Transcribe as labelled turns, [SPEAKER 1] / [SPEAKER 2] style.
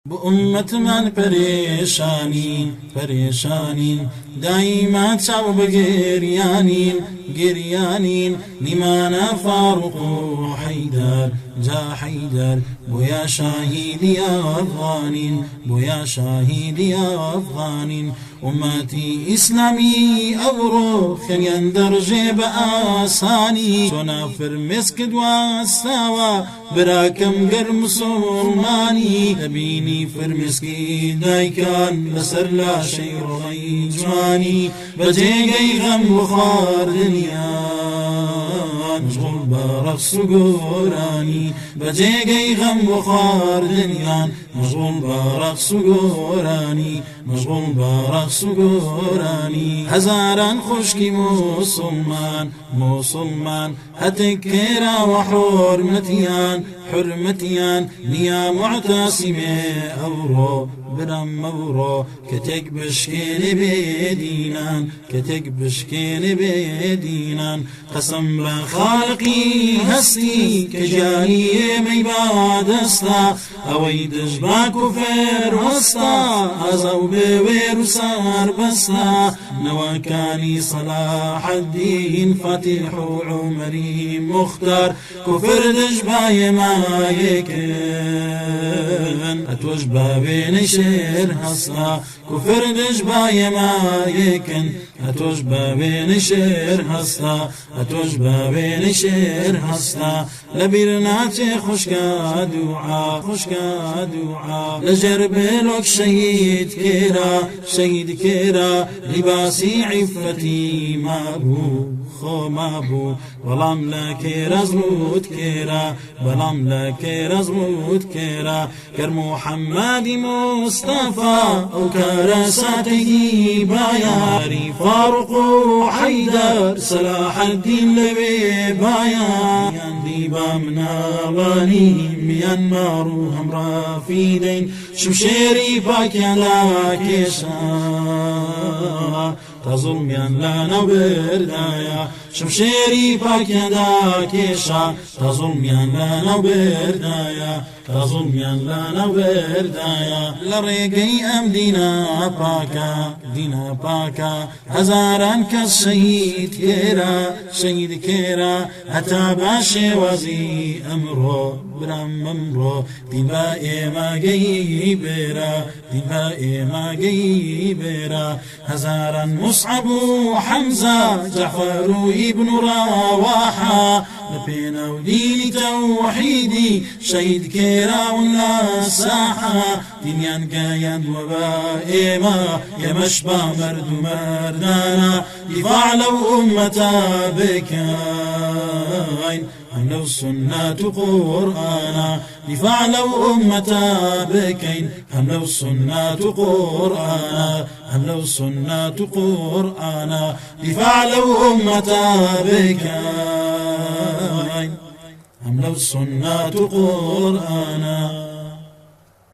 [SPEAKER 1] بأمة من پریشانین دائما چاو بگریانین لمانا فاروق حيدر جا حيدر بويا شهيدي أفغانين بويا شهيدي أفغانين أمتي إسلامي أورو خليان درجة بآساني سنافر مسكد واستاوا براكم قر مسلماني تبيني فرمسكي دايكان لسر لا شيء رغي جواني بجيغي غم بخار دنيا مشغول برقص قراني بجيغي غم بخار دنيا مشغول برقص قراني مشغول برقص قراني هزاران خشكي مسلمان هتكيرا حرمتيان نيا معتصمي أورو برم مورو كتك بشكين بيدينان قسم بخالقي هستي كجاني ميباد استا اويد جبا كفر وستا ازو بوير سار بستا نواكاني صلاح الدين فاتح عمري مختار كفر دجبا يما يكن اتوجبا بين شير هستا كفر دجبا يما يكن اتوجبا بين شير هستا اتوجبا بين شير هستا لبيرناتي خشكا دعاء لجرب لك شهيد كيرا لباسي عفتي ما بو بلام لك رزموت كيرا كر محمد مصطفى او كرساته بايا فاروق حيدر صلاح الدين لبي بايا يندي بامناواني ميانمار همرا في دين شمشيري باكيا لا كيشا تظلميان لا بردايا شمشيري باكيا لا كيشا تظلميان لا بردايا لريقي ام دينا باكا هزاران كس شهيد كيرا هتا باشي وزي امرو برام ممرو دمائي ما جيبرا هزاران مصعب وحمزة جعفر ابن رواحة لبينا وديني توحيدي شهيد كيرا ولا ساحة دنيان قايد وبائما يمشبا مردانا دفاع لو أمتا بكاين هم لو السنة قرآنا دفاع لو أمتا بكين هم لو السنة قرآنا دفاع لو أمتا بكين هم لو السنة قرآنا